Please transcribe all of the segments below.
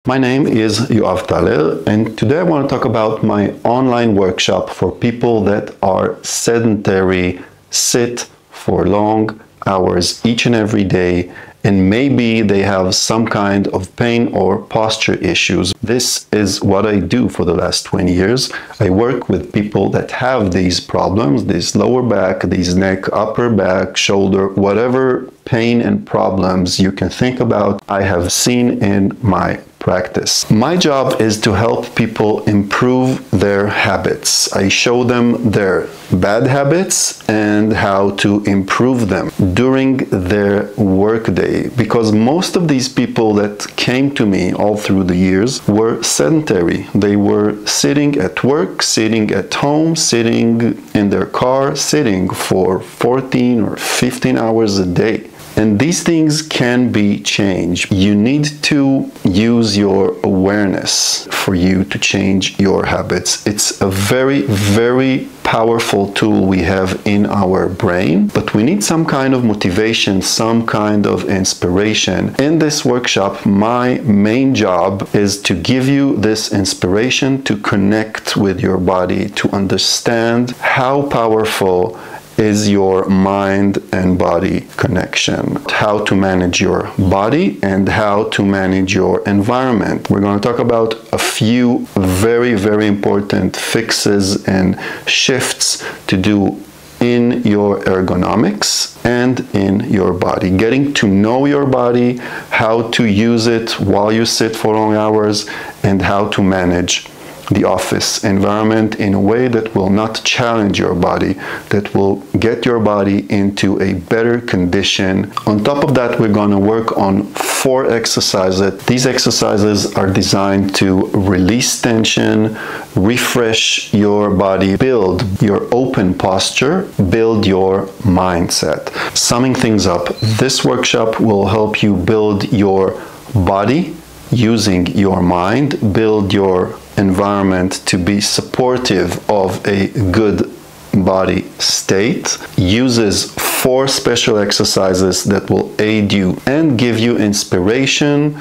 My name is Yoav, and today I want to talk about my online workshop for people that are sedentary, sit for long hours each and every day, and maybe they have some kind of pain or posture issues. This is what I do for the last 20 years. I work with people that have these problems, this lower back, these neck, upper back, shoulder, whatever pain and problems you can think about, I have seen in my practice. My job is to help people improve their habits. I show them their bad habits and how to improve them during their workday, because most of these people that came to me all through the years were sedentary. They were sitting at work, sitting at home, sitting in their car, sitting for 14 or 15 hours a day. And these things can be changed. You need to use your awareness for you to change your habits. It's a very, very powerful tool we have in our brain, but we need some kind of motivation, some kind of inspiration. In this workshop, my main job is to give you this inspiration to connect with your body, to understand how powerful is your mind and body connection, how to manage your body and how to manage your environment. We're going to talk about a few very, very important fixes and shifts to do in your ergonomics and in your body. Getting to know your body, how to use it while you sit for long hours, and how to manage the office environment in a way that will not challenge your body, that will get your body into a better condition. On top of that, we're going to work on 4 exercises. These exercises are designed to release tension, refresh your body, build your open posture, build your mindset. Summing things up, this workshop will help you build your body using your mind, build your environment to be supportive of a good body state, uses 4 special exercises that will aid you and give you inspiration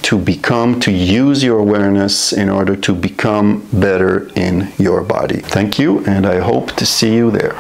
to use your awareness in order to become better in your body. Thank you, and I hope to see you there.